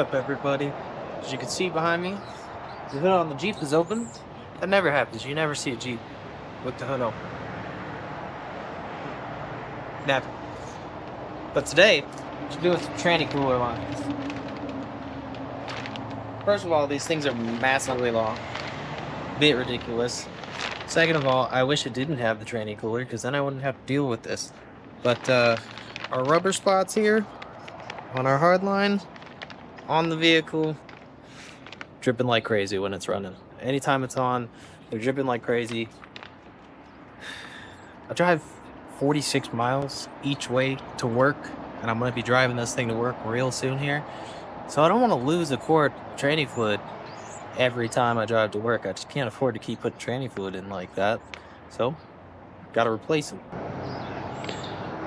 Up everybody, as you can see behind me, the hood on the Jeep is open. That never happens. You never see a Jeep with the hood open. Never. But today, what you do with the tranny cooler line? First of all, these things are massively long. Bit ridiculous. Second of all, I wish it didn't have the tranny cooler because then I wouldn't have to deal with this. But our rubber spots here on our hard line on the vehicle dripping like crazy when it's running. Anytime it's on, they're dripping like crazy. I drive 46 miles each way to work, and I'm going to be driving this thing to work real soon here. So I don't want to lose a quart of tranny fluid every time I drive to work. I just can't afford to keep putting tranny fluid in like that. So, got to replace them.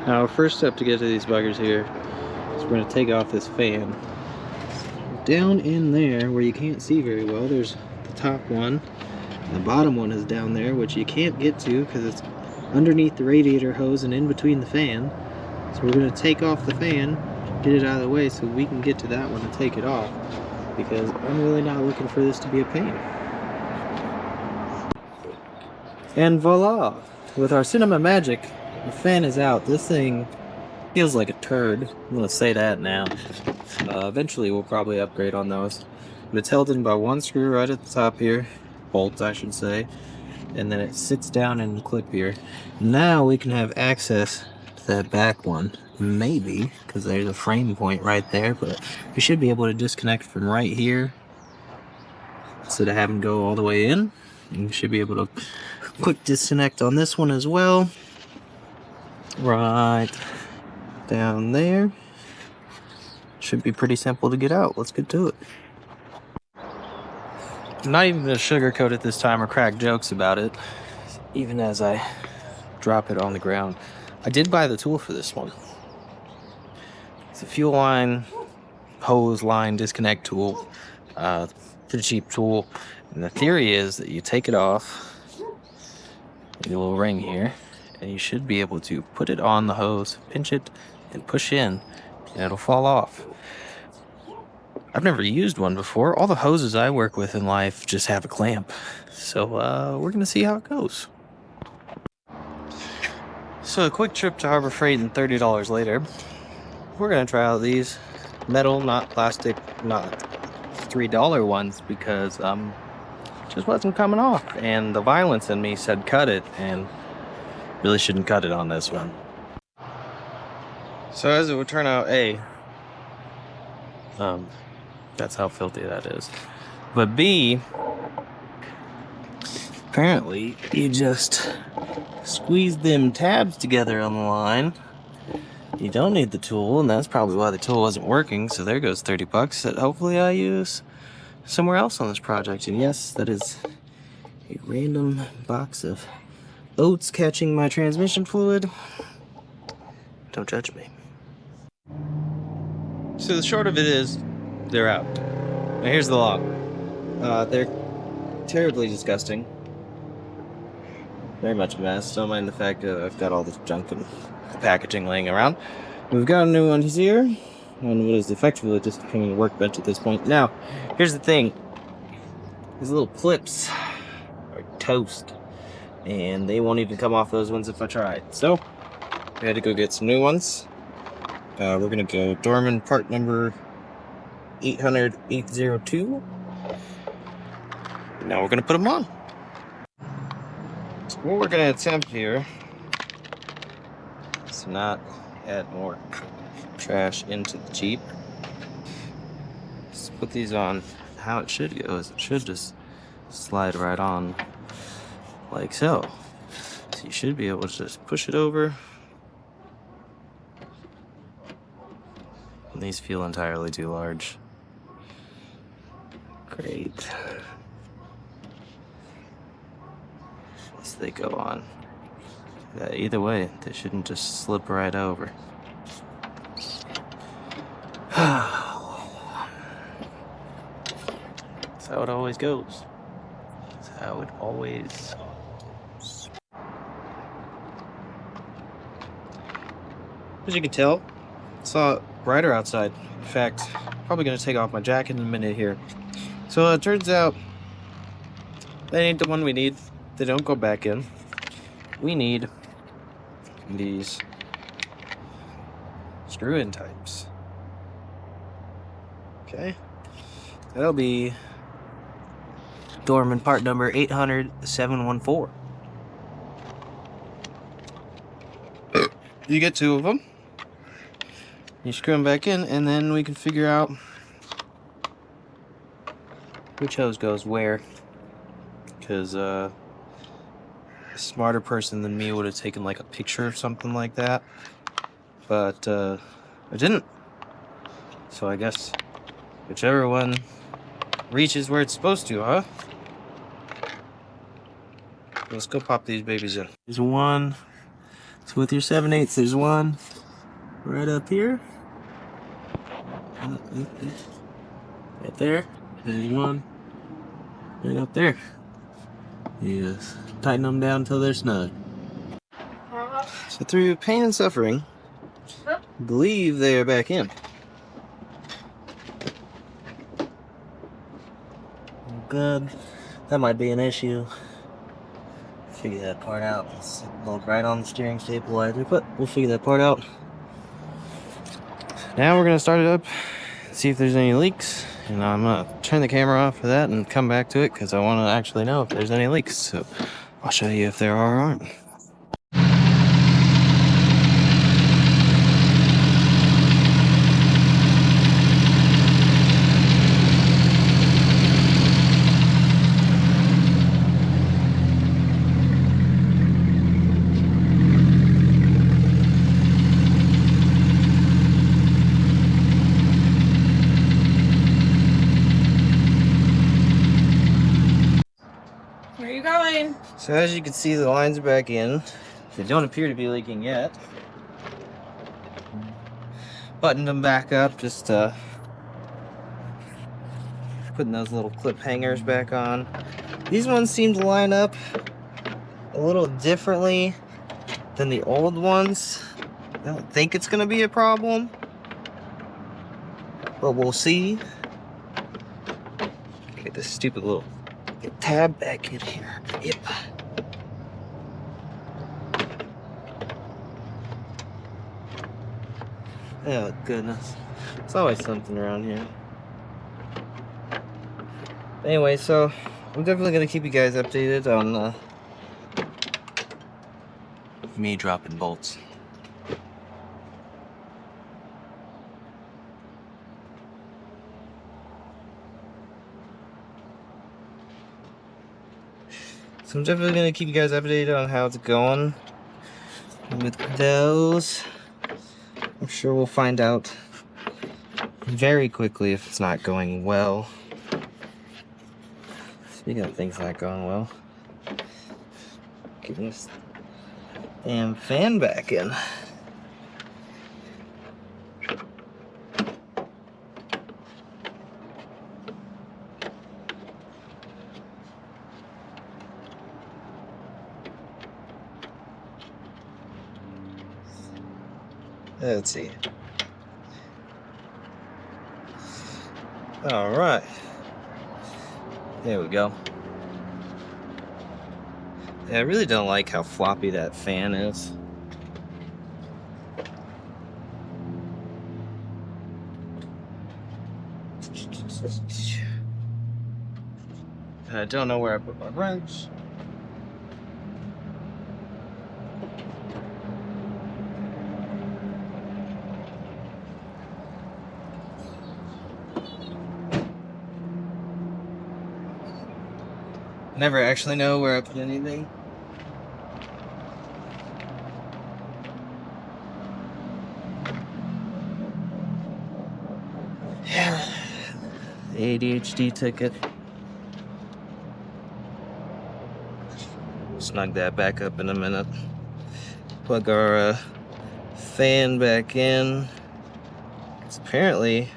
Now, our first step to get to these buggers here is we're going to take off this fan. Down in there, where you can't see very well, there's the top one. And the bottom one is down there, which you can't get to because it's underneath the radiator hose and in between the fan. So we're going to take off the fan, get it out of the way so we can get to that one and take it off, because I'm really not looking for this to be a pain. And voila! With our cinema magic, the fan is out. This thing feels like a turd. I'm going to say that now. Eventually we'll probably upgrade on those. But it's held in by one screw right at the top here. Bolt, I should say. And then it sits down in the clip here. Now we can have access to that back one. Maybe, because there's a frame point right there. But we should be able to disconnect from right here instead of having to go all the way in. And we should be able to quick disconnect on this one as well. Right down there. Should be pretty simple to get out. Let's get to it. I'm not even going to sugarcoat it this time or crack jokes about it, even as I drop it on the ground. I did buy the tool for this one. It's a fuel line, hose line disconnect tool. Pretty cheap tool. And the theory is that you take it off, a little ring here, and you should be able to put it on the hose, pinch it, and push in, and it'll fall off. I've never used one before. All the hoses I work with in life just have a clamp. So we're gonna see how it goes. So a quick trip to Harbor Freight and $30 later, we're gonna try out these metal, not plastic, not $3 ones, because just wasn't coming off. And the violence in me said cut it, and really shouldn't cut it on this one. So as it would turn out, that's how filthy that is. But B, apparently you just squeeze them tabs together on the line. You don't need the tool, and that's probably why the tool wasn't working. So there goes 30 bucks that hopefully I use somewhere else on this project. And yes, that is a random box of oats catching my transmission fluid. Don't judge me. So the short of it is, they're out. Now here's the log. They're terribly disgusting. Very much a mess. Don't mind the fact that I've got all this junk and packaging laying around. We've got a new one here, and what is effectively just becoming a workbench at this point. Now, here's the thing. These little clips are toast, and they won't even come off those ones if I tried. So, we had to go get some new ones. We're gonna go Dorman part number 802. Now we're gonna put them on. So what we're gonna attempt here is to not add more trash into the Jeep. Just put these on. How it should go is it should just slide right on like so. So you should be able to just push it over. And these feel entirely too large. Great. As they go on. Either way, they shouldn't just slip right over. That's how it always goes. That's how it always goes. As you can tell, it's a lot brighter outside. In fact, Probably gonna take off my jacket in a minute here. So it turns out that ain't the one we need. They don't go back in. We need these screw-in types. Okay, that'll be Dorman part number 800-714. You get 2 of them. You screw them back in, and then we can figure out which hose goes where. Because a smarter person than me would have taken like a picture or something like that. But I didn't. So I guess whichever one reaches where it's supposed to, huh? Let's go pop these babies in. There's one. So with your 7/8, there's one right up here. Right there. There's one right up there. Yes. Tighten them down until they're snug. So through pain and suffering, I believe they are back in. Good. That might be an issue. Figure that part out. It's look right on the steering stabilizer, but we'll figure that part out. Now we're gonna start it up, see if there's any leaks, and I'm gonna turn the camera off for that and come back to it because I want to actually know if there's any leaks. So I'll show you if there are or aren't. Where are you going? So as you can see, the lines are back in. They don't appear to be leaking yet. Buttoned them back up, just putting those little clip hangers back on. These ones seem to line up a little differently than the old ones. I don't think it's gonna be a problem, but we'll see. Get this stupid little tab back in here. Yep. Oh goodness, it's always something around here. Anyway, so I'm definitely gonna keep you guys updated on me dropping bolts. So I'm definitely gonna keep you guys updated on how it's going with those. I'm sure we'll find out very quickly if it's not going well. Speaking of things not going well, getting this damn fan back in. Let's see. All right. There we go. Yeah, I really don't like how floppy that fan is. I don't know where I put my wrench. Never actually know where I put anything. Yeah. The ADHD ticket. Snug that back up in a minute. Plug our fan back in. It's apparently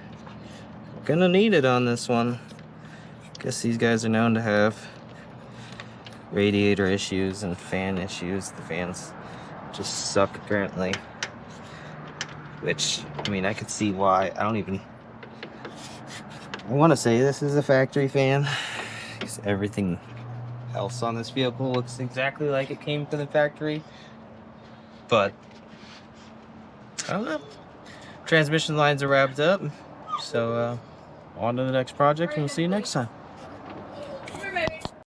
gonna need it on this one. Guess these guys are known to have radiator issues and fan issues. The fans just suck apparently. Which, I mean, I could see why. I don't even I want to say this is a factory fan because everything else on this vehicle looks exactly like it came from the factory. But I don't know. Transmission lines are wrapped up. So on to the next project, and we'll see you next time.